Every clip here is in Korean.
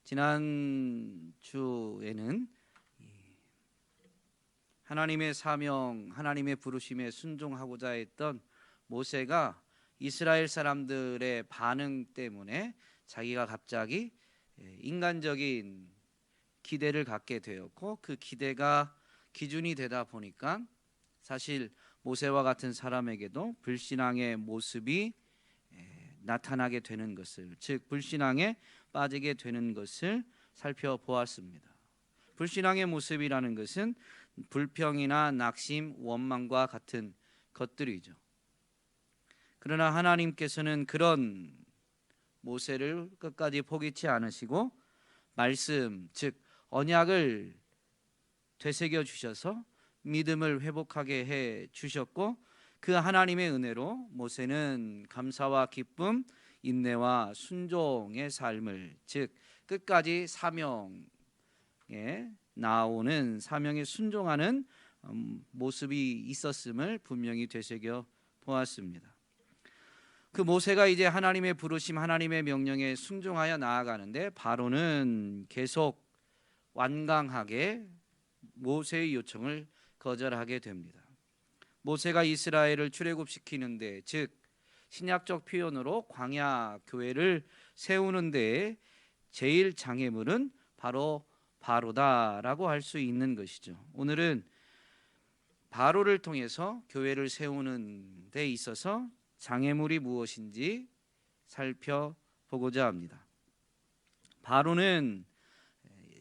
지난 주에는 하나님의 사명, 하나님의 부르심에 순종하고자 했던 모세가 이스라엘 사람들의 반응 때문에 자기가 갑자기 인간적인 기대를 갖게 되었고, 그 기대가 기준이 되다 보니까 사실 모세와 같은 사람에게도 불신앙의 모습이 나타나게 되는 것을, 즉 불신앙에 빠지게 되는 것을 살펴보았습니다. 불신앙의 모습이라는 것은 불평이나 낙심, 원망과 같은 것들이죠. 그러나 하나님께서는 그런 모세를 끝까지 포기치 않으시고 말씀, 즉 언약을 되새겨 주셔서 믿음을 회복하게 해 주셨고, 그 하나님의 은혜로 모세는 감사와 기쁨, 인내와 순종의 삶을, 즉 끝까지 사명에 나오는, 사명에 순종하는 모습이 있었음을 분명히 되새겨 보았습니다. 그 모세가 이제 하나님의 부르심, 하나님의 명령에 순종하여 나아가는데, 바로는 계속 완강하게 모세의 요청을 거절하게 됩니다. 모세가 이스라엘을 출애굽시키는데, 즉 신약적 표현으로 광야 교회를 세우는데 제일 장애물은 바로 바로다라고 할 수 있는 것이죠. 오늘은 바로를 통해서 교회를 세우는 데 있어서 장애물이 무엇인지 살펴보고자 합니다. 바로는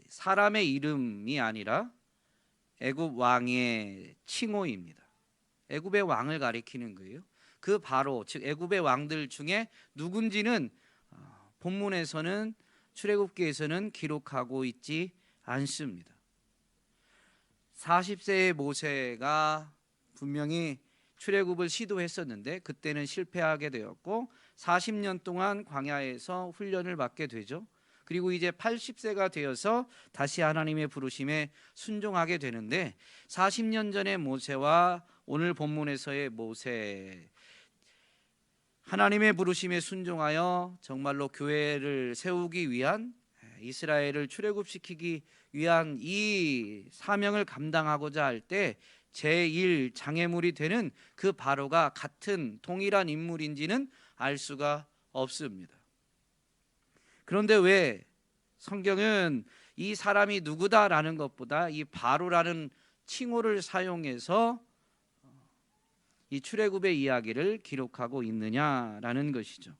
사람의 이름이 아니라 애굽 왕의 칭호입니다. 애굽의 왕을 가리키는 거예요. 그 바로, 즉 애굽의 왕들 중에 누군지는 본문에서는, 출애굽기에서는 기록하고 있지 않습니다. 40세의 모세가 분명히 출애굽을 시도했었는데 그때는 실패하게 되었고 40년 동안 광야에서 훈련을 받게 되죠. 그리고 이제 80세가 되어서 다시 하나님의 부르심에 순종하게 되는데, 40년 전의 모세와 오늘 본문에서의 모세, 하나님의 부르심에 순종하여 정말로 교회를 세우기 위한, 이스라엘을 출애굽시키기 위한 이 사명을 감당하고자 할 때 제1 장애물이 되는 그 바로가 같은 동일한 인물인지는 알 수가 없습니다. 그런데 왜 성경은 이 사람이 누구다라는 것보다 이 바로라는 칭호를 사용해서 이 출애굽의 이야기를 기록하고 있느냐라는 것이죠.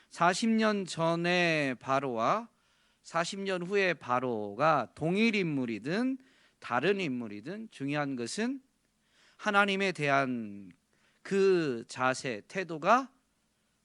40년 전의 바로와 40년 후의 바로가 동일 인물이든 다른 인물이든 중요한 것은 하나님에 대한 그 자세, 태도가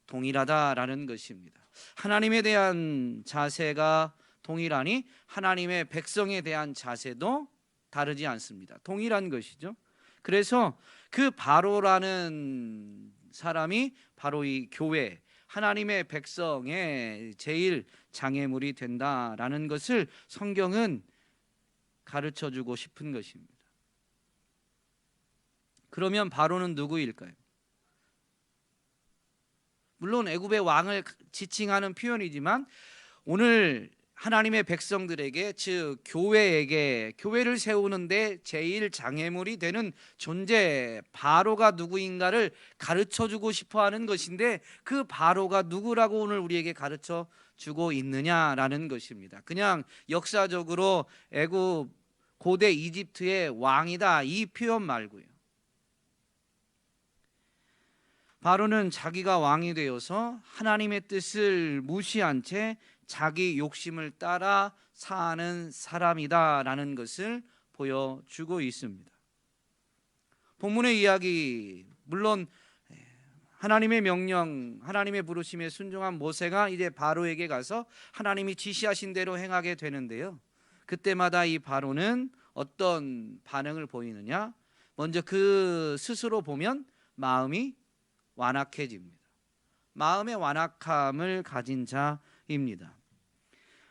동일하다라는 것입니다. 하나님에 대한 자세가 동일하니 하나님의 백성에 대한 자세도 다르지 않습니다. 동일한 것이죠. 그래서 그 바로라는 사람이 바로 이 교회, 하나님의 백성의 제일 장애물이 된다라는 것을 성경은 가르쳐주고 싶은 것입니다. 그러면 바로는 누구일까요? 물론 애굽의 왕을 지칭하는 표현이지만 오늘 하나님의 백성들에게, 즉 교회에게, 교회를 세우는데 제일 장애물이 되는 존재 바로가 누구인가를 가르쳐주고 싶어하는 것인데, 그 바로가 누구라고 오늘 우리에게 가르쳐주고 있느냐라는 것입니다. 그냥 역사적으로 애굽, 고대 이집트의 왕이다 이 표현 말고요. 바로는 자기가 왕이 되어서 하나님의 뜻을 무시한 채 자기 욕심을 따라 사는 사람이다라는 것을 보여주고 있습니다. 본문의 이야기, 물론 하나님의 명령, 하나님의 부르심에 순종한 모세가 이제 바로에게 가서 하나님이 지시하신 대로 행하게 되는데요, 그때마다 이 바로는 어떤 반응을 보이느냐? 먼저 그 스스로 보면 마음이 완악해집니다. 마음의 완악함을 가진 자입니다.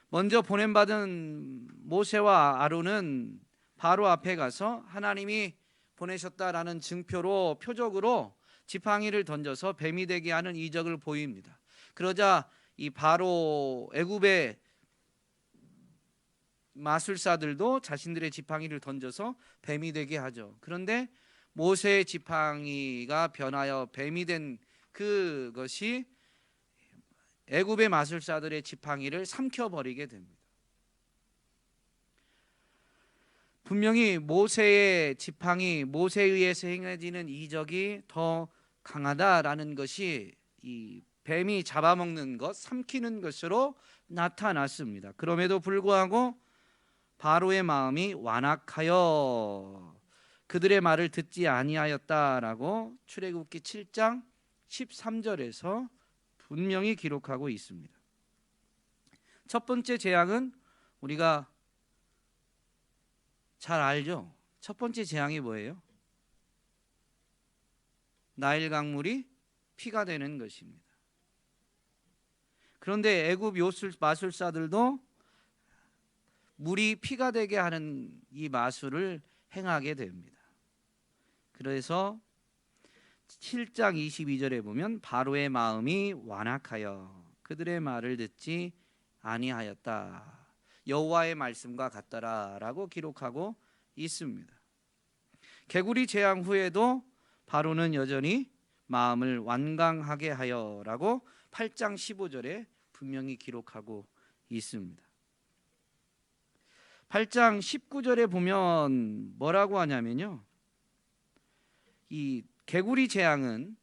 먼저 보냄받은 모세와 아론은 바로 앞에 가서 하나님이 보내셨다라는 증표로, 표적으로 지팡이를 던져서 뱀이 되게 하는 이적을 보입니다. 그러자 이 바로 애굽의 마술사들도 자신들의 지팡이를 던져서 뱀이 되게 하죠. 그런데 모세의 지팡이가 변하여 뱀이 된 그것이 애굽의 마술사들의 지팡이를 삼켜버리게 됩니다. 분명히 모세의 지팡이, 모세에 의해서 행해지는 이적이 더 강하다라는 것이 이 뱀이 잡아먹는 것, 삼키는 것으로 나타났습니다. 그럼에도 불구하고 바로의 마음이 완악하여 그들의 말을 듣지 아니하였다라고 출애굽기 7장 13절에서 분명히 기록하고 있습니다. 첫 번째 재앙은 우리가 잘 알죠. 첫 번째 재앙이 뭐예요? 나일 강물이 피가 되는 것입니다. 그런데 애굽 마술사들도 물이 피가 되게 하는 이 마술을 행하게 됩니다. 그래서 7장 22절에 보면 바로의 마음이 완악하여 그들의 말을 듣지 아니하였다. 여호와의 말씀과 같더라라고 기록하고 있습니다. 개구리 재앙 후에도 바로는 여전히 마음을 완강하게 하여라고 8장 15절에 분명히 기록하고 있습니다. 8장 19절에 보면 뭐라고 하냐면요, 이 개구리 재앙은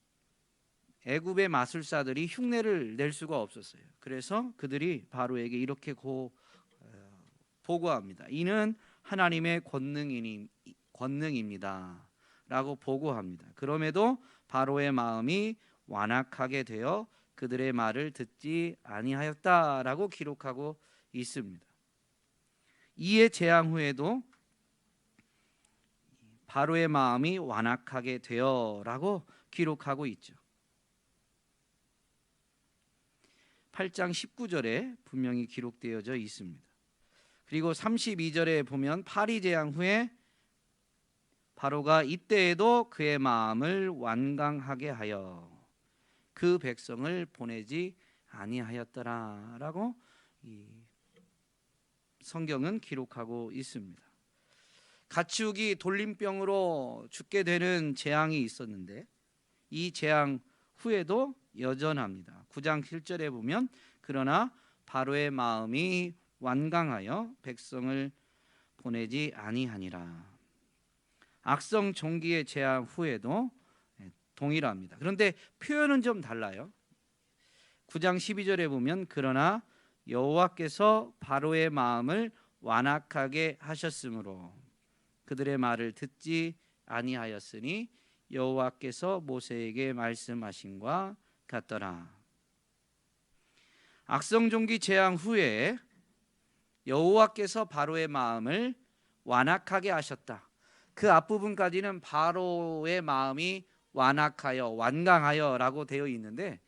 애굽의 마술사들이 흉내를 낼 수가 없었어요. 그래서 그들이 바로에게 이렇게 보고합니다. 이는 하나님의 권능입니다 라고 보고합니다. 그럼에도 바로의 마음이 완악하게 되어 그들의 말을 듣지 아니하였다라고 기록하고 있습니다. 이에 재앙 후에도 바로의 마음이 완악하게 되어라고 기록하고 있죠. 8장 19절에 분명히 기록되어져 있습니다. 그리고 32절에 보면 파리 재앙 후에 바로가 이때에도 그의 마음을 완강하게 하여 그 백성을 보내지 아니하였더라라고 이 성경은 기록하고 있습니다. 가축이 돌림병으로 죽게 되는 재앙이 있었는데 이 재앙 후에도 여전합니다. 9장 7절에 보면 그러나 바로의 마음이 완강하여 백성을 보내지 아니하니라. 악성 종기의 재앙 후에도 동일합니다. 그런데 표현은 좀 달라요. 9장 12절에 보면 그러나 여호와께서 바로의 마음을 완악하게 하셨으므로 그들의 말을 듣지 아니하였으니 여호와께서 모세에게 말씀하신과 같더라. 악성종기 재앙 후에 여호와께서 바로의 마음을 완악하게 하셨다. 그 앞부분까지는 바로의 마음이 완악하여 완강하여라고 되어 있는데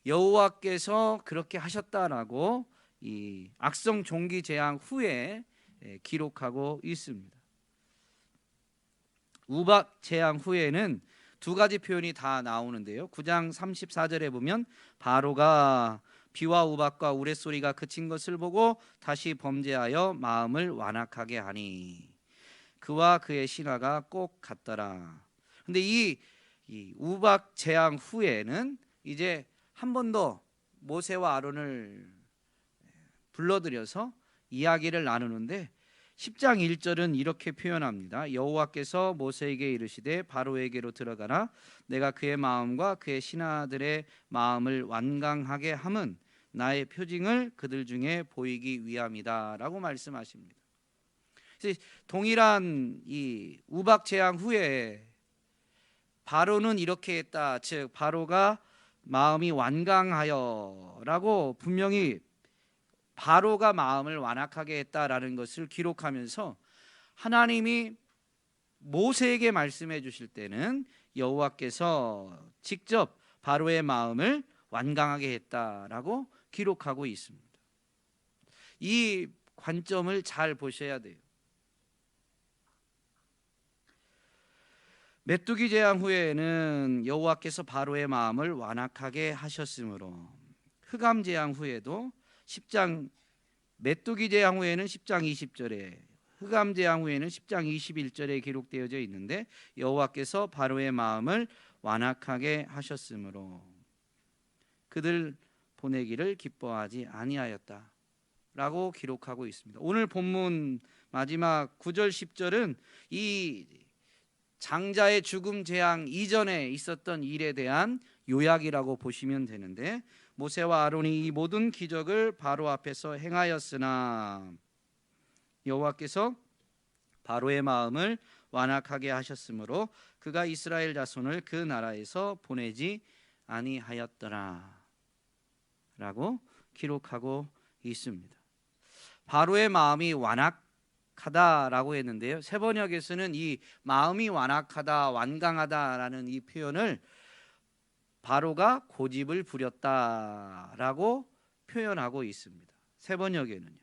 여호와께서 그렇게 하셨다라고 이 악성종기 재앙 후에 기록하고 있습니다. 우박 재앙 후에는 두 가지 표현이 다 나오는데요. 9장 34절에 보면 바로가 비와 우박과 우레소리가 그친 것을 보고 다시 범죄하여 마음을 완악하게 하니 그와 그의 신하가 꼭 같더라. 근데 이 우박 재앙 후에는 이제 한 번 더 모세와 아론을 불러들여서 이야기를 나누는데 10장 1절은 이렇게 표현합니다. 여호와께서 모세에게 이르시되 바로에게로 들어가라. 내가 그의 마음과 그의 신하들의 마음을 완강하게 함은 나의 표징을 그들 중에 보이기 위함이다라고 말씀하십니다. 동일한 이 우박 재앙 후에 바로는 이렇게 했다. 즉 바로가 마음이 완강하여라고 분명히 바로가 마음을 완악하게 했다라는 것을 기록하면서 하나님이 모세에게 말씀해 주실 때는 여호와께서 직접 바로의 마음을 완강하게 했다라고 기록하고 있습니다. 이 관점을 잘 보셔야 돼요. 메뚜기 재앙 후에는 여호와께서 바로의 마음을 완악하게 하셨으므로 흑암 재앙 후에도 10장 메뚜기 재앙 후에는 10장 20절에, 흑암 재앙 후에는 10장 21절에 기록되어져 있는데 여호와께서 바로의 마음을 완악하게 하셨으므로 그들 보내기를 기뻐하지 아니하였다 라고 기록하고 있습니다. 오늘 본문 마지막 9절 10절은 이 장자의 죽음 재앙 이전에 있었던 일에 대한 요약이라고 보시면 되는데, 모세와 아론이 이 모든 기적을 바로 앞에서 행하였으나 여호와께서 바로의 마음을 완악하게 하셨으므로 그가 이스라엘 자손을 그 나라에서 보내지 아니하였더라 라고 기록하고 있습니다. 바로의 마음이 완악하다라고 했는데요, 새 번역에서는 이 마음이 완악하다, 완강하다라는 이 표현을 바로가 고집을 부렸다라고 표현하고 있습니다. 새 번역에는요,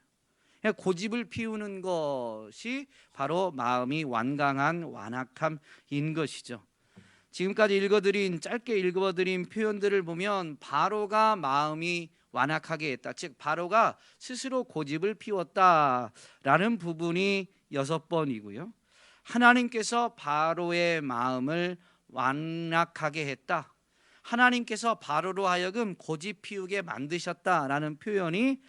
고집을 피우는 것이 바로 마음이 완강한 완악함인 것이죠. 지금까지 짧게 읽어드린 표현들을 보면 바로가 마음이 완악하게 했다, 즉 바로가 스스로 고집을 피웠다라는 부분이 6번이고요. 하나님께서 바로의 마음을 완악하게 했다, 하나님께서 바로로 하여금 고집 피우게 만드셨다라는 표현이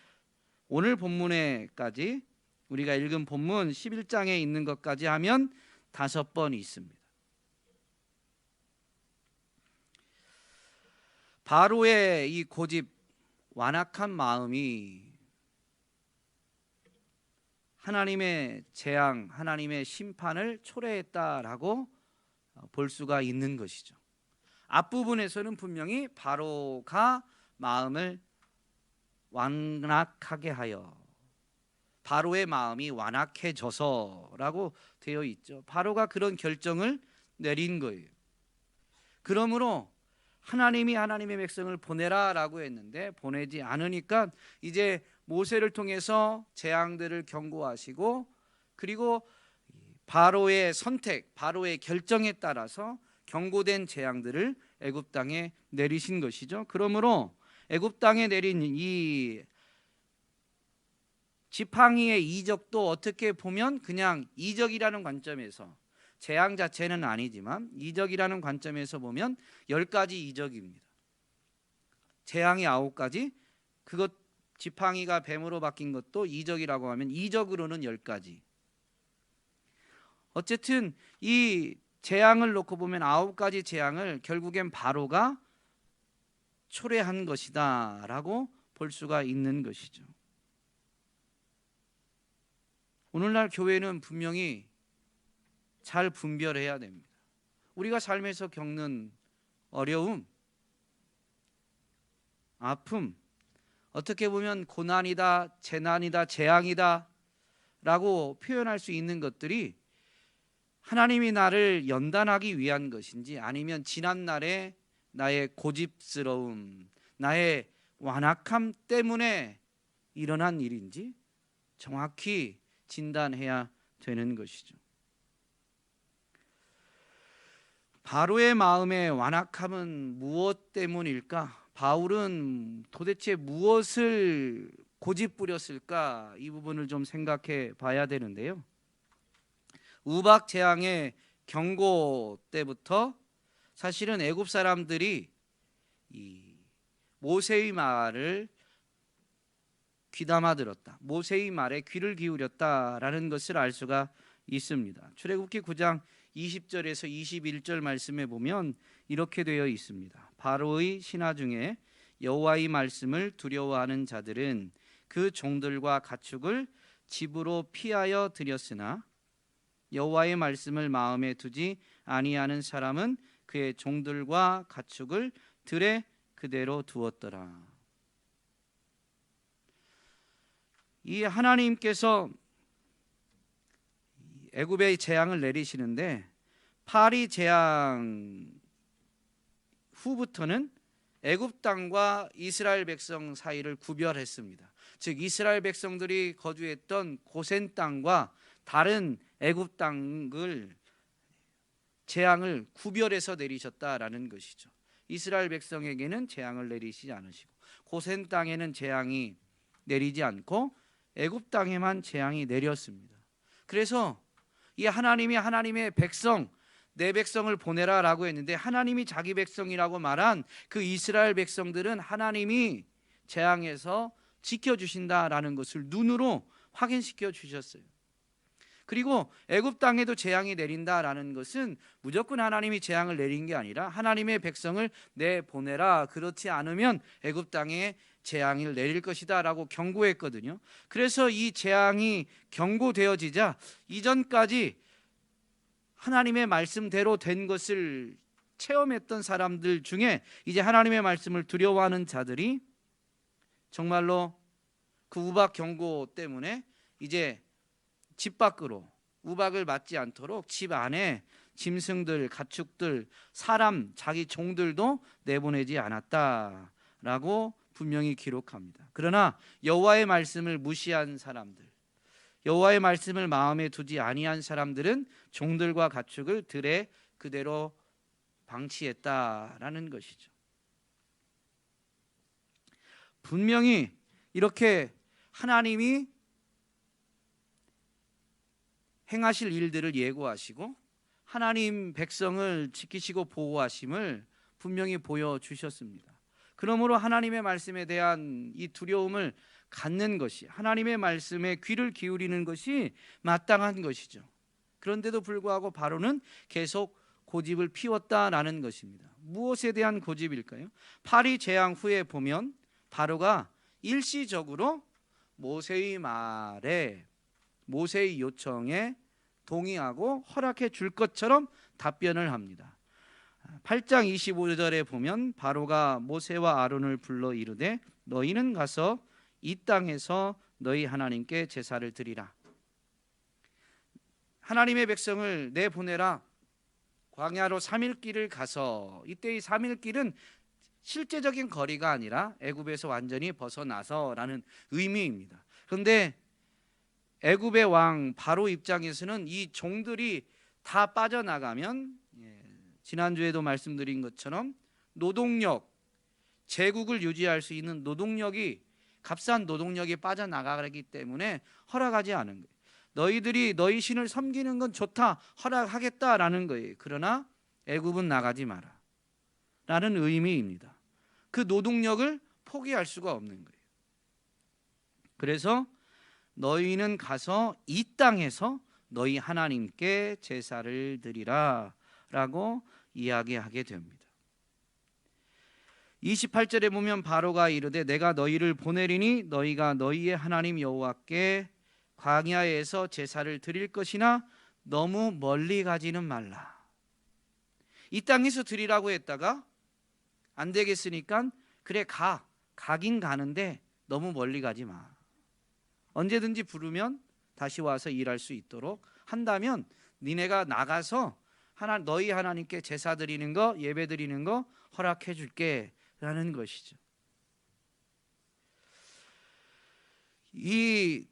오늘 본문에까지, 우리가 읽은 본문 11장에 있는 것까지 하면 5번 있습니다. 바로의 이 고집, 완악한 마음이 하나님의 재앙, 하나님의 심판을 초래했다라고 볼 수가 있는 것이죠. 앞부분에서는 분명히 바로가 마음을 완악하게 하여, 바로의 마음이 완악해져서라고 되어 있죠. 바로가 그런 결정을 내린 거예요. 그러므로 하나님이 하나님의 백성을 보내라라고 했는데 보내지 않으니까 이제 모세를 통해서 재앙들을 경고하시고, 그리고 바로의 선택, 바로의 결정에 따라서 경고된 재앙들을 애굽 땅에 내리신 것이죠. 그러므로 애굽 땅에 내린 이 지팡이의 이적도 어떻게 보면 그냥 이적이라는 관점에서, 재앙 자체는 아니지만 이적이라는 관점에서 보면 10가지 이적입니다. 재앙이 9가지, 그것 지팡이가 뱀으로 바뀐 것도 이적이라고 하면 이적으로는 10가지. 어쨌든 이 재앙을 놓고 보면 9가지 재앙을 결국엔 바로가 초래한 것이다 라고 볼 수가 있는 것이죠. 오늘날 교회는 분명히 잘 분별해야 됩니다. 우리가 삶에서 겪는 어려움, 아픔, 어떻게 보면 고난이다, 재난이다, 재앙이다 라고 표현할 수 있는 것들이 하나님이 나를 연단하기 위한 것인지, 아니면 지난날의 나의 고집스러움, 나의 완악함 때문에 일어난 일인지 정확히 진단해야 되는 것이죠. 바로의 마음의 완악함은 무엇 때문일까? 바울은 도대체 무엇을 고집부렸을까? 이 부분을 좀 생각해 봐야 되는데요, 우박 재앙의 경고 때부터 사실은 애굽 사람들이 이 모세의 말을 귀담아 들었다, 모세의 말에 귀를 기울였다라는 것을 알 수가 있습니다. 출애굽기 9장 20절에서 21절 말씀에 보면 이렇게 되어 있습니다. 바로의 신하 중에 여호와의 말씀을 두려워하는 자들은 그 종들과 가축을 집으로 피하여 들였으나 여호와의 말씀을 마음에 두지 아니하는 사람은 그의 종들과 가축을 들에 그대로 두었더라. 이 하나님께서 애굽의 재앙을 내리시는데 파리 재앙 후부터는 애굽 땅과 이스라엘 백성 사이를 구별했습니다. 즉 이스라엘 백성들이 거주했던 고센 땅과 다른 애굽 땅을 재앙을 구별해서 내리셨다라는 것이죠. 이스라엘 백성에게는 재앙을 내리시지 않으시고 고센 땅에는 재앙이 내리지 않고 애굽 땅에만 재앙이 내렸습니다. 그래서 이 하나님이 하나님의 백성, 내 백성을 보내라라고 했는데 하나님이 자기 백성이라고 말한 그 이스라엘 백성들은 하나님이 재앙에서 지켜주신다라는 것을 눈으로 확인시켜 주셨어요. 그리고 애굽 땅에도 재앙이 내린다라는 것은 무조건 하나님이 재앙을 내린 게 아니라 하나님의 백성을 내보내라, 그렇지 않으면 애굽 땅에 재앙을 내릴 것이다라고 경고했거든요. 그래서 이 재앙이 경고되어지자 이전까지 하나님의 말씀대로 된 것을 체험했던 사람들 중에 이제 하나님의 말씀을 두려워하는 자들이 정말로 그 우박 경고 때문에 이제 집 밖으로 우박을 맞지 않도록 집 안에 짐승들, 가축들, 사람, 자기 종들도 내보내지 않았다라고 분명히 기록합니다. 그러나 여호와의 말씀을 무시한 사람들, 여호와의 말씀을 마음에 두지 아니한 사람들은 종들과 가축을 들에 그대로 방치했다라는 것이죠. 분명히 이렇게 하나님이 행하실 일들을 예고하시고 하나님 백성을 지키시고 보호하심을 분명히 보여주셨습니다. 그러므로 하나님의 말씀에 대한 이 두려움을 갖는 것이, 하나님의 말씀에 귀를 기울이는 것이 마땅한 것이죠. 그런데도 불구하고 바로는 계속 고집을 피웠다라는 것입니다. 무엇에 대한 고집일까요? 파리 재앙 후에 보면 바로가 일시적으로 모세의 말에, 모세의 요청에 동의하고 허락해 줄 것처럼 답변을 합니다. 8장 25절에 보면 바로가 모세와 아론을 불러 이르되 너희는 가서 이 땅에서 너희 하나님께 제사를 드리라. 하나님의 백성을 내보내라. 광야로 3일 길을 가서, 이때 이 3일 길은 실제적인 거리가 아니라 애굽에서 완전히 벗어나서라는 의미입니다. 그런데 애굽의 왕 바로 입장에서는 이 종들이 다 빠져나가면, 지난주에도 말씀드린 것처럼 노동력, 제국을 유지할 수 있는 노동력이, 값싼 노동력이 빠져나가기 때문에 허락하지 않은 거예요. 너희들이 너희 신을 섬기는 건 좋다, 허락하겠다라는 거예요. 그러나 애굽은 나가지 마라 라는 의미입니다. 그 노동력을 포기할 수가 없는 거예요. 그래서 너희는 가서 이 땅에서 너희 하나님께 제사를 드리라 라고 이야기하게 됩니다. 28절에 보면 바로가 이르되 내가 너희를 보내리니 너희가 너희의 하나님 여호와께 광야에서 제사를 드릴 것이나 너무 멀리 가지는 말라. 이 땅에서 드리라고 했다가 안 되겠으니까 그래 가긴 가는데 너무 멀리 가지 마. 언제든지 부르면 다시 와서 일할 수 있도록 한다면 니네가 나가서 너희 하나님께 제사 드리는 거, 예배 드리는 거 허락해 줄게 라는 것이죠. 이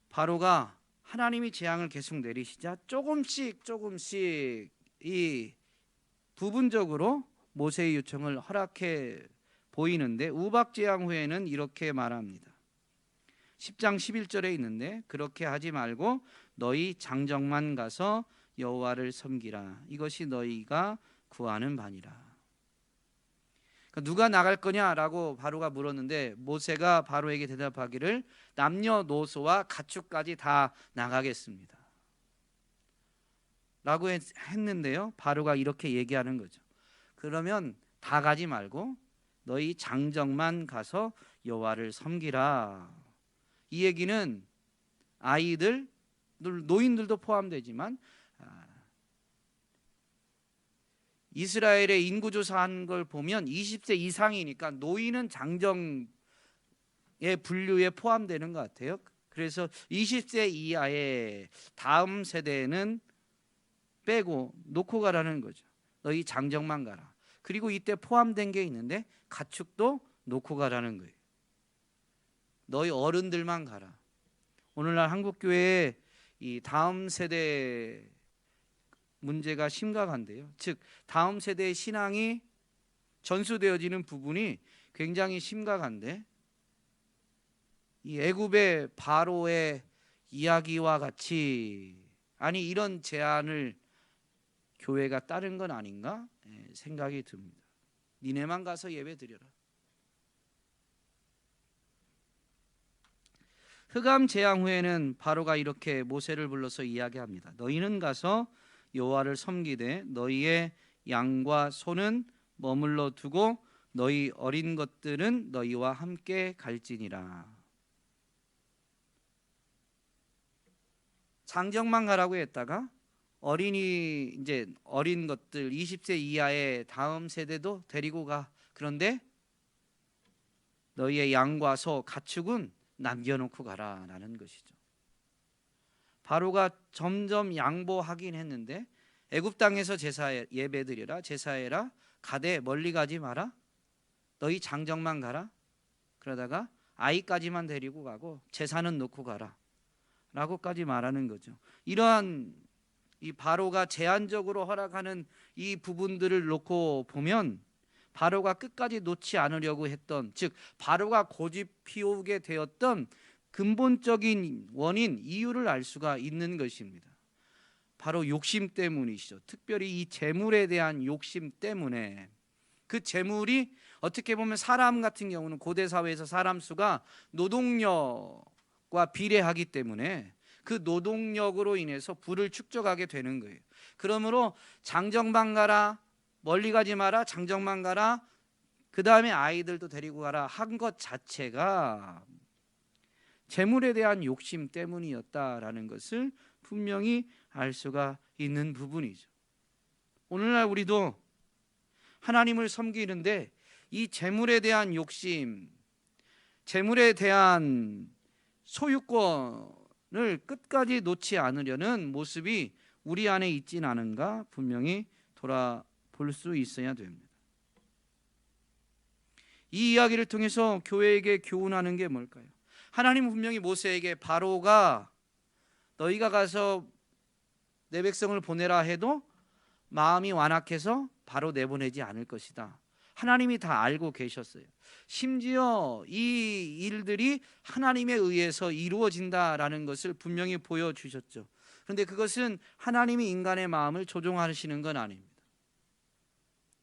바로가 하나님이 재앙을 계속 내리시자 조금씩 이 부분적으로 모세의 요청을 허락해 보이는데 우박 재앙 후에는 이렇게 말합니다. 10장 11절에 있는데 그렇게 하지 말고 너희 장정만 가서 여호와를 섬기라. 이것이 너희가 구하는 바니라. 그러니까 누가 나갈 거냐라고 바로가 물었는데 모세가 바로에게 대답하기를 남녀노소와 가축까지 다 나가겠습니다 라고 했는데요, 바로가 이렇게 얘기하는 거죠. 그러면 다 가지 말고 너희 장정만 가서 여호와를 섬기라. 이 얘기는 아이들, 노인들도 포함되지만 이스라엘의 인구조사한 걸 보면 20세 이상이니까 노인은 장정의 분류에 포함되는 것 같아요. 그래서 20세 이하의 다음 세대는 빼고 놓고 가라는 거죠. 너희 장정만 가라. 그리고 이때 포함된 게 있는데 가축도 놓고 가라는 거예요. 너희 어른들만 가라. 오늘날 한국교회의 이 다음 세대 문제가 심각한데요. 즉 다음 세대의 신앙이 전수되어지는 부분이 굉장히 심각한데 이 애굽의 바로의 이야기와 같이 아니 이런 제안을 교회가 따른 건 아닌가 생각이 듭니다. 니네만 가서 예배 드려라. 흑암 재앙 후에는 바로가 이렇게 모세를 불러서 이야기합니다. 너희는 가서 여호와를 섬기되 너희의 양과 소는 머물러 두고 너희 어린 것들은 너희와 함께 갈지니라. 장정만 가라고 했다가 이제 어린 것들 20세 이하의 다음 세대도 데리고 가. 그런데 너희의 양과 소 가축은 남겨놓고 가라라는 것이죠. 바로가 점점 양보하긴 했는데 애굽 땅에서 제사에 예배드려라, 제사해라, 가되 멀리 가지 마라, 너희 장정만 가라. 그러다가 아이까지만 데리고 가고 제사는 놓고 가라 라고까지 말하는 거죠. 이러한 이 바로가 제한적으로 허락하는 이 부분들을 놓고 보면 바로가 끝까지 놓지 않으려고 했던, 즉 바로가 고집 피우게 되었던 근본적인 원인, 이유를 알 수가 있는 것입니다. 바로 욕심 때문이시죠. 특별히 이 재물에 대한 욕심 때문에. 그 재물이 어떻게 보면 사람 같은 경우는 고대 사회에서 사람 수가 노동력과 비례하기 때문에 그 노동력으로 인해서 부를 축적하게 되는 거예요. 그러므로 장정만 가라, 멀리 가지 마라, 장정만 가라, 그 다음에 아이들도 데리고 가라 한 것 자체가 재물에 대한 욕심 때문이었다라는 것을 분명히 알 수가 있는 부분이죠. 오늘날 우리도 하나님을 섬기는데 이 재물에 대한 욕심, 재물에 대한 소유권을 끝까지 놓지 않으려는 모습이 우리 안에 있진 않은가 분명히 돌아볼 수 있어야 됩니다. 이 이야기를 통해서 교회에게 교훈하는 게 뭘까요? 하나님은 분명히 모세에게 바로가 너희가 가서 내 백성을 보내라 해도 마음이 완악해서 바로 내보내지 않을 것이다. 하나님이 다 알고 계셨어요. 심지어 이 일들이 하나님에 의해서 이루어진다라는 것을 분명히 보여주셨죠. 그런데 그것은 하나님이 인간의 마음을 조종하시는 건 아닙니다.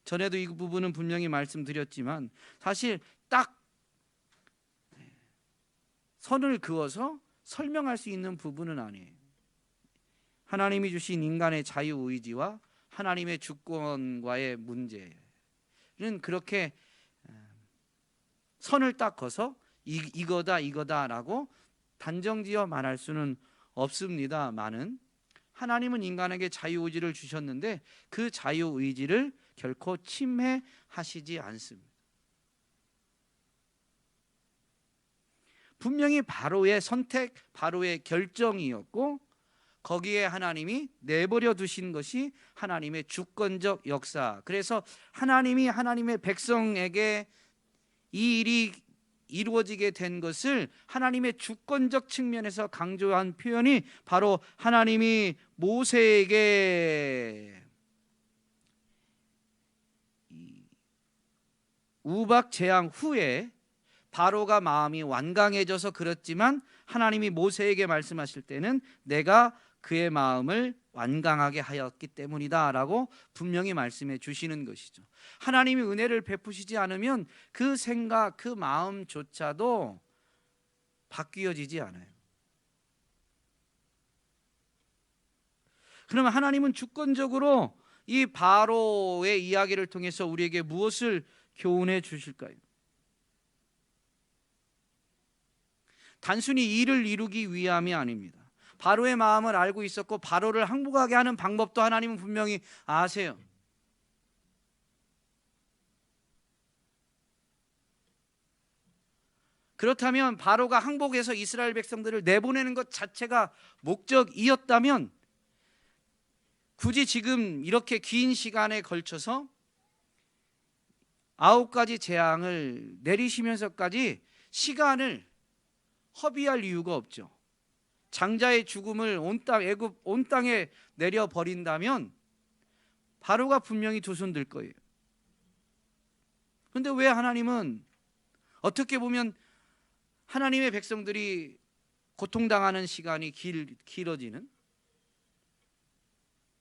전에도 이 부분은 분명히 말씀드렸지만 사실 딱 선을 그어서 설명할 수 있는 부분은 아니에요. 하나님이 주신 인간의 자유의지와 하나님의 주권과의 문제는 그렇게 선을 딱 그어서 이거다라고 단정지어 말할 수는 없습니다만은 하나님은 인간에게 자유의지를 주셨는데 그 자유의지를 결코 침해하시지 않습니다. 분명히 바로의 선택, 바로의 결정이었고 거기에 하나님이 내버려 두신 것이 하나님의 주권적 역사. 그래서 하나님이 하나님의 백성에게 이 일이 이루어지게 된 것을 하나님의 주권적 측면에서 강조한 표현이 바로 하나님이 모세에게 우박 재앙 후에 바로가 마음이 완강해져서 그렇지만 하나님이 모세에게 말씀하실 때는 내가 그의 마음을 완강하게 하였기 때문이다 라고 분명히 말씀해 주시는 것이죠. 하나님이 은혜를 베푸시지 않으면 그 생각, 그 마음조차도 바뀌어지지 않아요. 그러면 하나님은 주권적으로 이 바로의 이야기를 통해서 우리에게 무엇을 교훈해 주실까요? 단순히 일을 이루기 위함이 아닙니다. 바로의 마음을 알고 있었고 바로를 항복하게 하는 방법도 하나님은 분명히 아세요. 그렇다면 바로가 항복해서 이스라엘 백성들을 내보내는 것 자체가 목적이었다면 굳이 지금 이렇게 긴 시간에 걸쳐서 9가지 재앙을 내리시면서까지 시간을 허비할 이유가 없죠. 장자의 죽음을 애굽 온 땅에 내려 버린다면 바로가 분명히 두 손 들 거예요. 그런데 왜 하나님은 어떻게 보면 하나님의 백성들이 고통당하는 시간이 길어지는,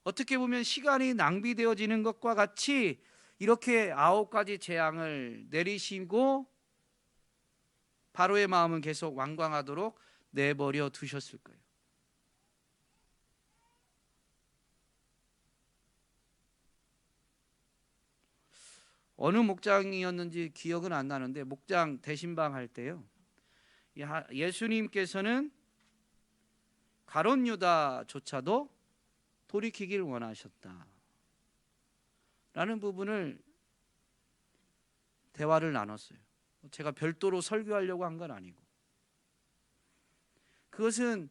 어떻게 보면 시간이 낭비되어지는 것과 같이 이렇게 9가지 재앙을 내리시고 바로의 마음은 계속 완강하도록 내버려 두셨을 거예요. 어느 목장이었는지 기억은 안 나는데 목장 대신방 할 때요, 예수님께서는 가룟 유다조차도 돌이키길 원하셨다 라는 부분을 대화를 나눴어요. 제가 별도로 설교하려고 한 건 아니고, 그것은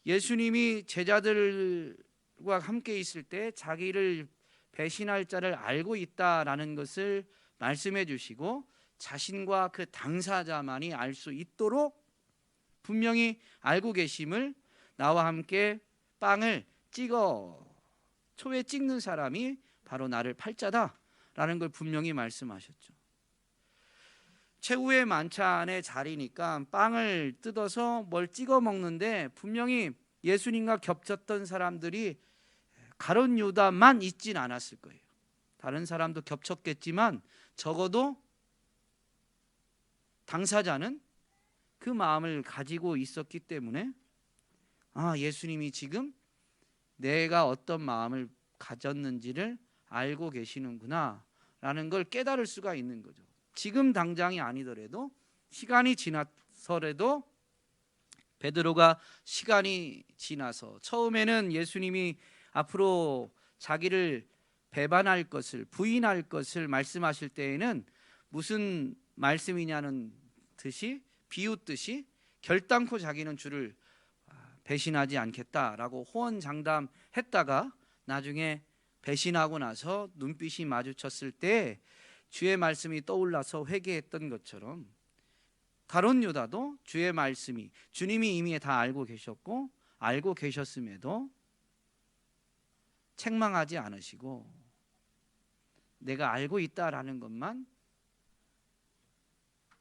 예수님이 제자들과 함께 있을 때 자기를 배신할 자를 알고 있다라는 것을 말씀해 주시고, 자신과 그 당사자만이 알 수 있도록 분명히 알고 계심을, 나와 함께 빵을 초에 찍는 사람이 바로 나를 팔자다라는 걸 분명히 말씀하셨죠. 최후의 만찬의 자리니까 빵을 뜯어서 뭘 찍어 먹는데 분명히 예수님과 겹쳤던 사람들이 가룟 유다만 있진 않았을 거예요. 다른 사람도 겹쳤겠지만 적어도 당사자는 그 마음을 가지고 있었기 때문에, 예수님이 지금 내가 어떤 마음을 가졌는지를 알고 계시는구나 라는 걸 깨달을 수가 있는 거죠. 지금 당장이 아니더라도, 시간이 지나서라도 베드로가 시간이 지나서 처음에는 예수님이 앞으로 자기를 배반할 것을, 부인할 것을 말씀하실 때에는 무슨 말씀이냐는 듯이, 비웃듯이 결단코 자기는 주를 배신하지 않겠다라고 호언장담했다가 나중에 배신하고 나서 눈빛이 마주쳤을 때 주의 말씀이 떠올라서 회개했던 것처럼, 가룟 유다도 주의 말씀이, 주님이 이미 다 알고 계셨고 알고 계셨음에도 책망하지 않으시고 내가 알고 있다라는 것만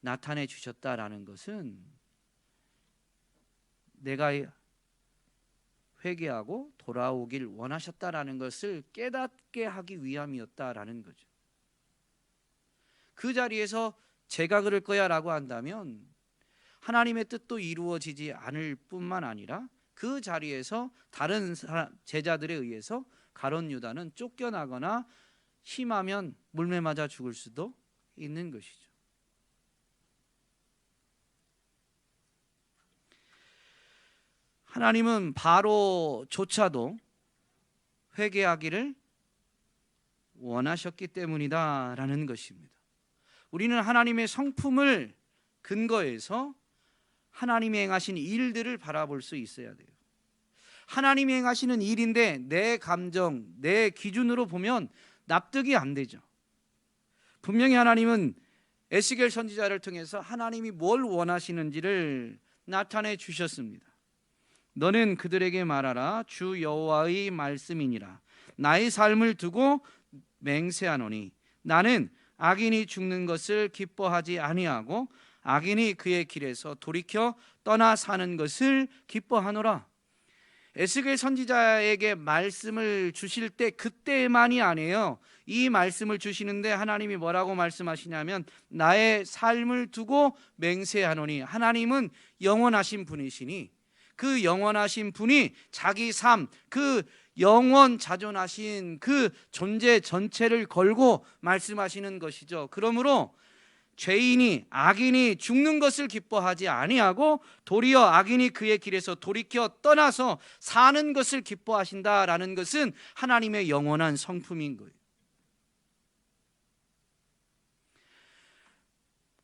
나타내 주셨다라는 것은 내가 회개하고 돌아오길 원하셨다라는 것을 깨닫게 하기 위함이었다라는 거죠. 그 자리에서 제가 그럴 거야 라고 한다면 하나님의 뜻도 이루어지지 않을 뿐만 아니라 그 자리에서 다른 제자들에 의해서 가룟 유다는 쫓겨나거나 심하면 물매 맞아 죽을 수도 있는 것이죠. 하나님은 바로조차도 회개하기를 원하셨기 때문이다라는 것입니다. 우리는 하나님의 성품을 근거해서 하나님이 행하신 일들을 바라볼 수 있어야 돼요. 하나님이 행하시는 일인데 내 감정, 내 기준으로 보면 납득이 안 되죠. 분명히 하나님은 에스겔 선지자를 통해서 하나님이 뭘 원하시는지를 나타내 주셨습니다. 너는 그들에게 말하라. 주 여호와의 말씀이니라. 나의 삶을 두고 맹세하노니 나는 악인이 죽는 것을 기뻐하지 아니하고 악인이 그의 길에서 돌이켜 떠나 사는 것을 기뻐하노라. 에스겔 선지자에게 말씀을 주실 때 그때만이 아니에요. 이 말씀을 주시는데 하나님이 뭐라고 말씀하시냐면 나의 삶을 두고 맹세하노니, 하나님은 영원하신 분이시니 그 영원하신 분이 자기 삶, 그 영원 자존하신 그 존재 전체를 걸고 말씀하시는 것이죠. 그러므로 죄인이, 악인이 죽는 것을 기뻐하지 아니하고 도리어 악인이 그의 길에서 돌이켜 떠나서 사는 것을 기뻐하신다라는 것은 하나님의 영원한 성품인 거예요.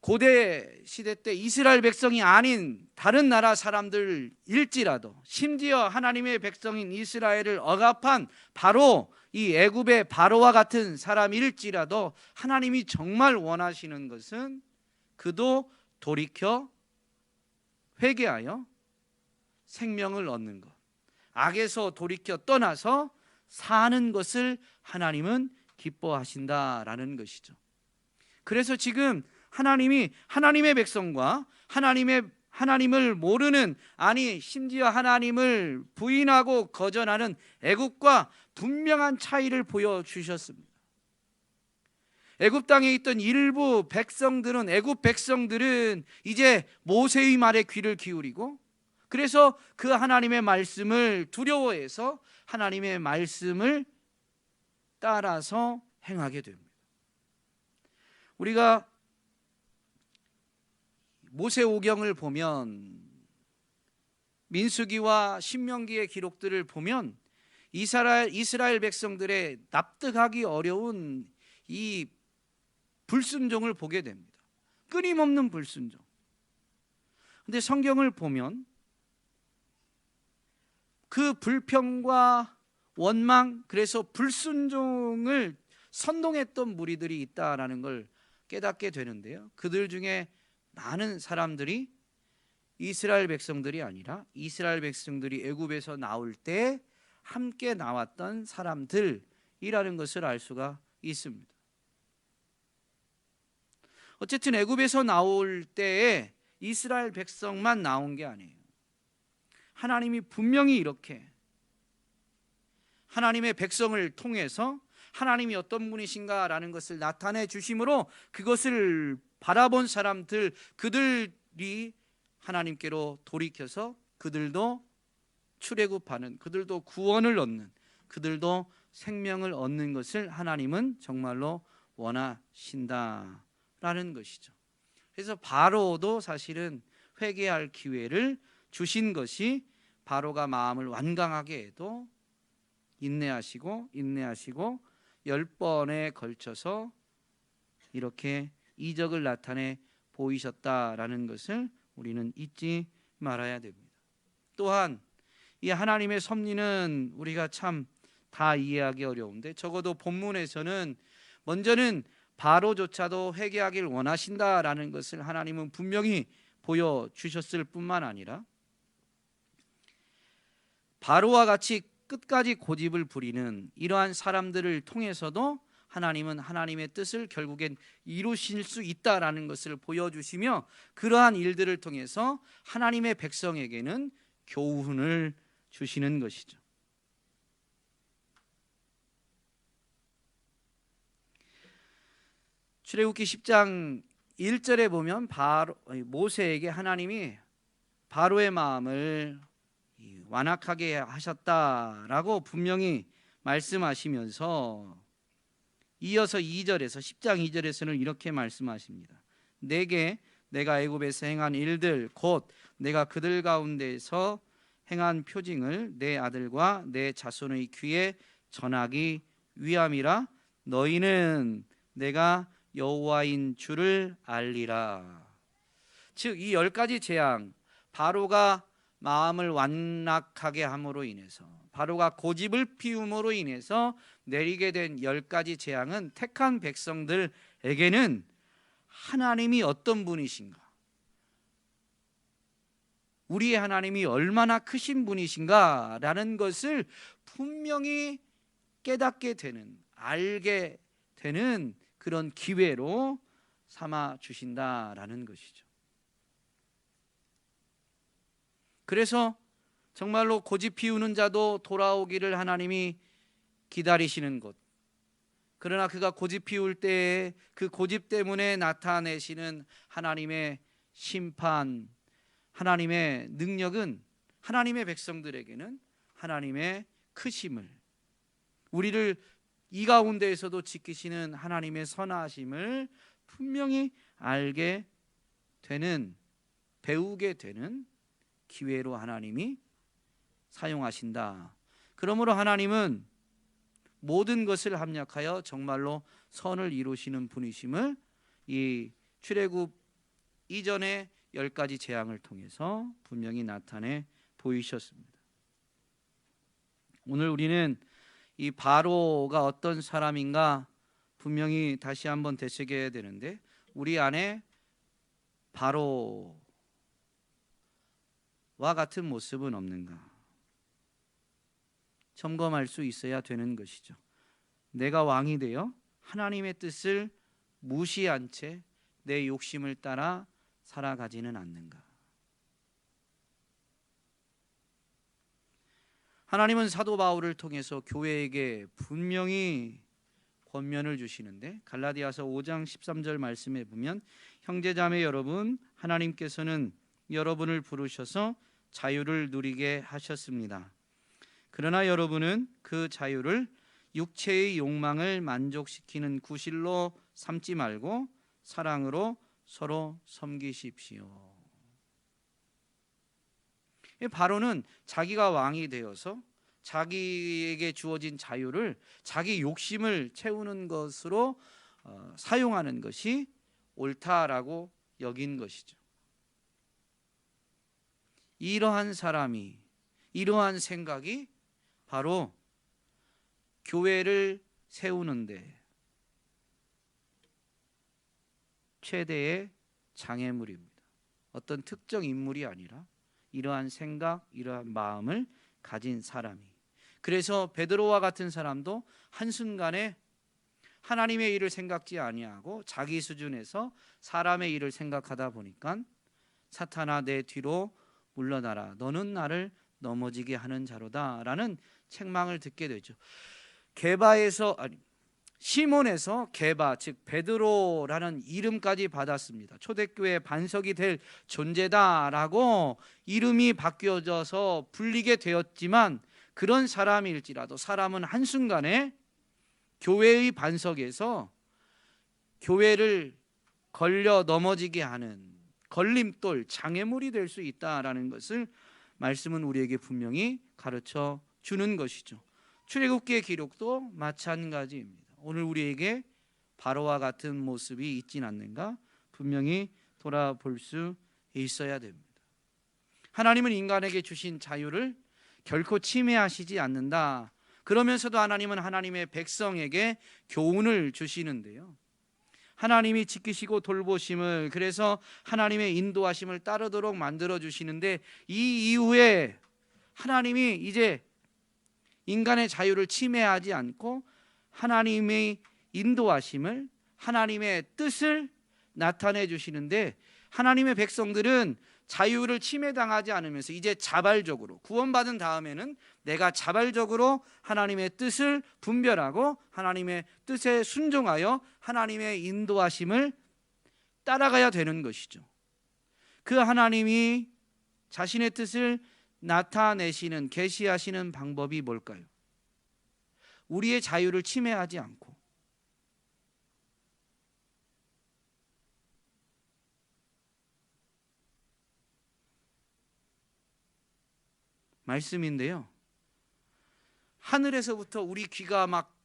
고대 시대 때 이스라엘 백성이 아닌 다른 나라 사람들일지라도, 심지어 하나님의 백성인 이스라엘을 억압한 바로 이 애굽의 바로와 같은 사람일지라도 하나님이 정말 원하시는 것은 그도 돌이켜 회개하여 생명을 얻는 것, 악에서 돌이켜 떠나서 사는 것을 하나님은 기뻐하신다라는 것이죠. 그래서 지금 하나님이 하나님의 백성과 하나님을 모르는, 아니 심지어 하나님을 부인하고 거절하는 애굽과 분명한 차이를 보여주셨습니다. 애굽 땅에 있던 일부 백성들은, 애굽 백성들은 이제 모세의 말에 귀를 기울이고, 그래서 그 하나님의 말씀을 두려워해서 하나님의 말씀을 따라서 행하게 됩니다. 우리가 모세오경을 보면, 민수기와 신명기의 기록들을 보면 이스라엘 백성들의 납득하기 어려운 이 불순종을 보게 됩니다. 끊임없는 불순종. 근데 성경을 보면 그 불평과 원망, 그래서 불순종을 선동했던 무리들이 있다라는 걸 깨닫게 되는데요. 그들 중에 많은 사람들이 이스라엘 백성들이 아니라 이스라엘 백성들이 애굽에서 나올 때 함께 나왔던 사람들이라는 것을 알 수가 있습니다. 어쨌든 애굽에서 나올 때에 이스라엘 백성만 나온 게 아니에요. 하나님이 분명히 이렇게 하나님의 백성을 통해서 하나님이 어떤 분이신가라는 것을 나타내 주심으로 그것을 바라본 사람들, 그들이 하나님께로 돌이켜서 그들도 출애굽하는, 그들도 구원을 얻는, 그들도 생명을 얻는 것을 하나님은 정말로 원하신다라는 것이죠. 그래서 바로도 사실은 회개할 기회를 주신 것이, 바로가 마음을 완강하게 해도 인내하시고 10번에 걸쳐서 이렇게 이적을 나타내 보이셨다라는 것을 우리는 잊지 말아야 됩니다. 또한 이 하나님의 섭리는 우리가 참 다 이해하기 어려운데, 적어도 본문에서는 먼저는 바로조차도 회개하길 원하신다라는 것을 하나님은 분명히 보여주셨을 뿐만 아니라, 바로와 같이 끝까지 고집을 부리는 이러한 사람들을 통해서도 하나님은 하나님의 뜻을 결국엔 이루실 수 있다라는 것을 보여주시며, 그러한 일들을 통해서 하나님의 백성에게는 교훈을 주시는 것이죠. 출애굽기 10장 1절에 보면 모세에게 하나님이 바로의 마음을 완악하게 하셨다라고 분명히 말씀하시면서, 이어서 2절에서 10장 2절에서는 이렇게 말씀하십니다. 내게 내가 애굽에서 행한 일들, 곧 내가 그들 가운데서 행한 표징을 내 아들과 내 자손의 귀에 전하기 위함이라. 너희는 내가 여호와인 줄을 알리라. 즉 이 10가지 재앙, 바로가 마음을 완악하게 함으로 인해서, 바로가 고집을 피움으로 인해서 내리게 된 10가지 재앙은 택한 백성들에게는 하나님이 어떤 분이신가, 우리의 하나님이 얼마나 크신 분이신가라는 것을 분명히 깨닫게 되는, 알게 되는 그런 기회로 삼아 주신다라는 것이죠. 그래서 정말로 고집 피우는 자도 돌아오기를 하나님이 기다리시는 것, 그러나 그가 고집 피울 때에 그 고집 때문에 나타내시는 하나님의 심판, 하나님의 능력은 하나님의 백성들에게는 하나님의 크심을, 우리를 이 가운데에서도 지키시는 하나님의 선하심을 분명히 알게 되는, 배우게 되는 기회로 하나님이 사용하신다. 그러므로 하나님은 모든 것을 합력하여 정말로 선을 이루시는 분이심을 이 출애굽 이전의 10가지 재앙을 통해서 분명히 나타내 보이셨습니다. 오늘 우리는 이 바로가 어떤 사람인가 분명히 다시 한번 되새겨야 되는데, 우리 안에 바로와 같은 모습은 없는가 점검할 수 있어야 되는 것이죠. 내가 왕이 되어 하나님의 뜻을 무시한 채 내 욕심을 따라 살아가지는 않는가. 하나님은 사도 바울을 통해서 교회에게 분명히 권면을 주시는데, 갈라디아서 5장 13절 말씀에 보면 형제자매 여러분, 하나님께서는 여러분을 부르셔서 자유를 누리게 하셨습니다. 그러나 여러분은 그 자유를 육체의 욕망을 만족시키는 구실로 삼지 말고 사랑으로 서로 섬기십시오. 바로는 자기가 왕이 되어서 자기에게 주어진 자유를 자기 욕심을 채우는 것으로 사용하는 것이 옳다라고 여긴 것이죠. 이러한 사람이, 이러한 생각이 바로 교회를 세우는데 최대의 장애물입니다. 어떤 특정 인물이 아니라 이러한 생각, 이러한 마음을 가진 사람이. 그래서 베드로와 같은 사람도 한순간에 하나님의 일을 생각지 아니하고 자기 수준에서 사람의 일을 생각하다 보니까 사탄아 내 뒤로 물러나라, 너는 나를 넘어지게 하는 자로다 라는 책망을 듣게 되죠. 시몬에서 게바, 즉 베드로라는 이름까지 받았습니다. 초대교회의 반석이 될 존재다라고 이름이 바뀌어져서 불리게 되었지만, 그런 사람일지라도 사람은 한순간에 교회의 반석에서 교회를 걸려 넘어지게 하는 걸림돌, 장애물이 될 수 있다라는 것을 말씀은 우리에게 분명히 가르쳐 주는 것이죠. 출애굽기의 기록도 마찬가지입니다. 오늘 우리에게 바로와 같은 모습이 있진 않는가 분명히 돌아볼 수 있어야 됩니다. 하나님은 인간에게 주신 자유를 결코 침해하시지 않는다. 그러면서도 하나님은 하나님의 백성에게 교훈을 주시는데요, 하나님이 지키시고 돌보심을, 그래서 하나님의 인도하심을 따르도록 만들어 주시는데, 이 이후에 하나님이 이제 인간의 자유를 침해하지 않고 하나님의 인도하심을, 하나님의 뜻을 나타내 주시는데, 하나님의 백성들은 자유를 침해당하지 않으면서 이제 자발적으로 구원받은 다음에는 내가 자발적으로 하나님의 뜻을 분별하고 하나님의 뜻에 순종하여 하나님의 인도하심을 따라가야 되는 것이죠. 그 하나님이 자신의 뜻을 나타내시는, 계시하시는 방법이 뭘까요? 우리의 자유를 침해하지 않고 말씀인데요, 하늘에서부터 우리 귀가 막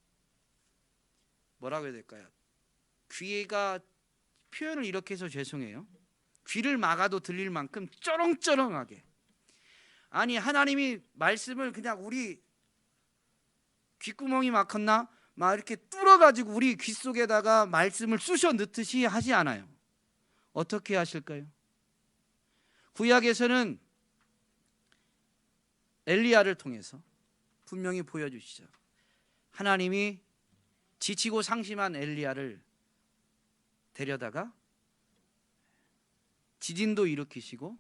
뭐라고 해야 될까요? 귀가, 표현을 이렇게 해서 죄송해요, 귀를 막아도 들릴 만큼 쩌렁쩌렁하게, 아니 하나님이 말씀을 그냥 우리 귓구멍이 막혔나? 막 이렇게 뚫어가지고 우리 귀 속에다가 말씀을 쑤셔 넣듯이 하지 않아요. 어떻게 하실까요? 구약에서는 엘리야를 통해서 분명히 보여주시죠. 하나님이 지치고 상심한 엘리야를 데려다가 지진도 일으키시고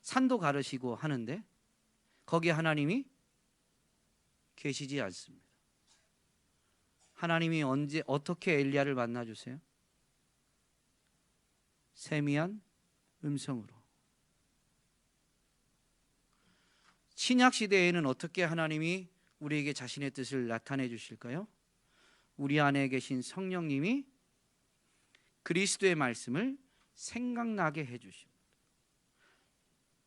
산도 가르시고 하는데, 거기에 하나님이 계시지 않습니다. 하나님이 언제 어떻게 엘리야를 만나주세요? 세미한 음성으로. 신약 시대에는 어떻게 하나님이 우리에게 자신의 뜻을 나타내 주실까요? 우리 안에 계신 성령님이 그리스도의 말씀을 생각나게 해 주십니다.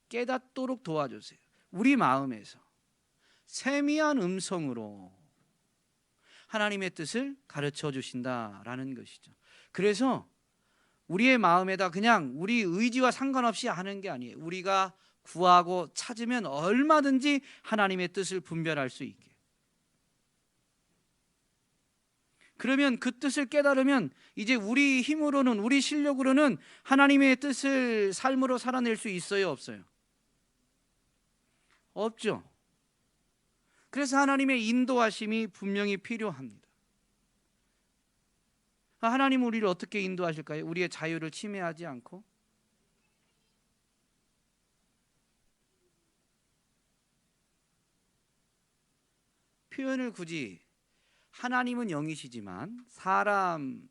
깨닫도록 도와주세요. 우리 마음에서 세미한 음성으로 하나님의 뜻을 가르쳐 주신다라는 것이죠. 그래서 우리의 마음에다 그냥 우리 의지와 상관없이 하는 게 아니에요. 우리가 구하고 찾으면 얼마든지 하나님의 뜻을 분별할 수 있게. 그러면 그 뜻을 깨달으면 이제 우리 힘으로는, 우리 실력으로는 하나님의 뜻을 삶으로 살아낼 수 있어요, 없어요? 없죠. 그래서 하나님의 인도하심이 분명히 필요합니다. 하나님 우리를 어떻게 인도하실까요? 우리의 자유를 침해하지 않고 표현을 굳이 하나님은 영이시지만 사람을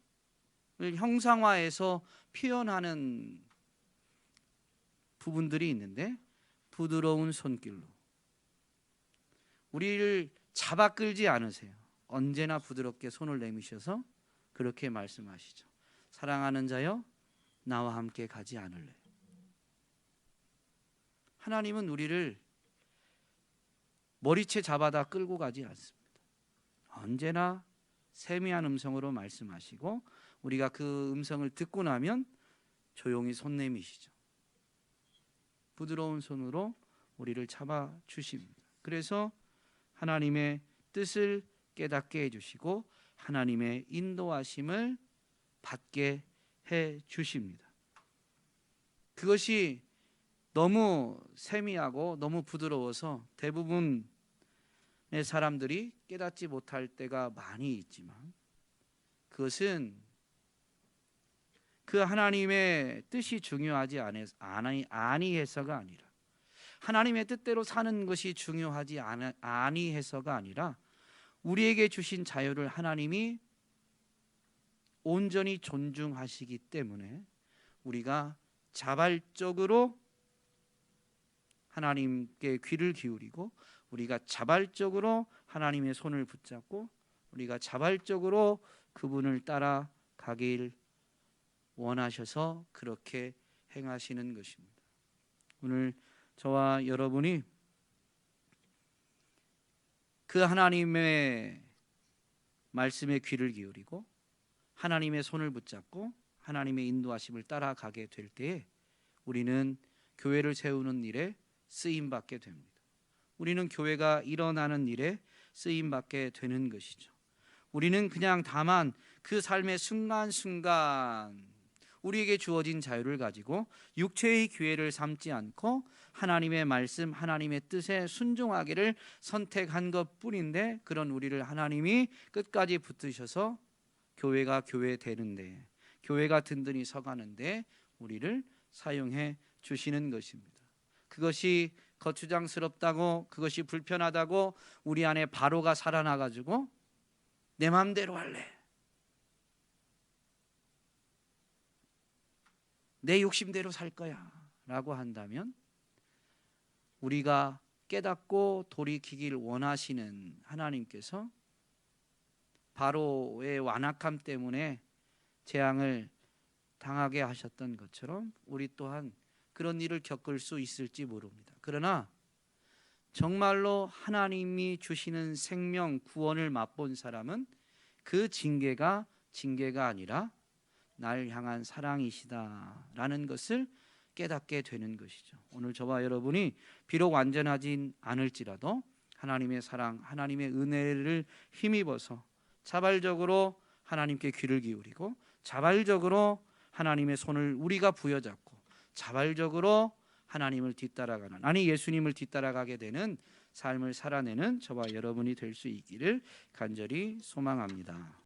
형상화해서 표현하는 부분들이 있는데 부드러운 손길로 우리를 잡아 끌지 않으세요. 언제나 부드럽게 손을 내미셔서 그렇게 말씀하시죠. 사랑하는 자여 나와 함께 가지 않을래. 하나님은 우리를 머리채 잡아다 끌고 가지 않습니다. 언제나 세미한 음성으로 말씀하시고 우리가 그 음성을 듣고 나면 조용히 손 내미시죠. 부드러운 손으로 우리를 잡아 주십니다. 그래서 하나님의 뜻을 깨닫게 해주시고 하나님의 인도하심을 받게 해 주십니다. 그것이 너무 세미하고 너무 부드러워서 대부분의 사람들이 깨닫지 못할 때가 많이 있지만 그것은 그 하나님의 뜻이 중요하지 아니해서가 아니라 하나님의 뜻대로 사는 것이 중요하지 아니해서가 아니라 우리에게 주신 자유를 하나님이 온전히 존중하시기 때문에 우리가 자발적으로 하나님께 귀를 기울이고 우리가 자발적으로 하나님의 손을 붙잡고 우리가 자발적으로 그분을 따라가길 원하셔서 그렇게 행하시는 것입니다. 오늘 저와 여러분이 그 하나님의 말씀에 귀를 기울이고 하나님의 손을 붙잡고 하나님의 인도하심을 따라가게 될 때에 우리는 교회를 세우는 일에 쓰임받게 됩니다. 우리는 교회가 일어나는 일에 쓰임받게 되는 것이죠. 우리는 그냥 다만 그 삶의 순간순간 우리에게 주어진 자유를 가지고 육체의 기회를 삼지 않고 하나님의 말씀, 하나님의 뜻에 순종하기를 선택한 것뿐인데 그런 우리를 하나님이 끝까지 붙드셔서 교회가 교회 되는데 교회가 든든히 서가는데 우리를 사용해 주시는 것입니다. 그것이 거추장스럽다고 그것이 불편하다고 우리 안에 바로가 살아나가지고 내 마음대로 할래, 내 욕심대로 살 거야 라고 한다면 우리가 깨닫고 돌이키길 원하시는 하나님께서 바로의 완악함 때문에 재앙을 당하게 하셨던 것처럼 우리 또한 그런 일을 겪을 수 있을지 모릅니다. 그러나 정말로 하나님이 주시는 생명 구원을 맛본 사람은 그 징계가 아니라 날 향한 사랑이시다라는 것을 깨닫게 되는 것이죠. 오늘 저와 여러분이 비록 완전하진 않을지라도 하나님의 사랑, 하나님의 은혜를 힘입어서 자발적으로 하나님께 귀를 기울이고 자발적으로 하나님의 손을 우리가 부여잡고 자발적으로 하나님을 뒤따라가는, 아니 예수님을 뒤따라가게 되는 삶을 살아내는 저와 여러분이 될 수 있기를 간절히 소망합니다.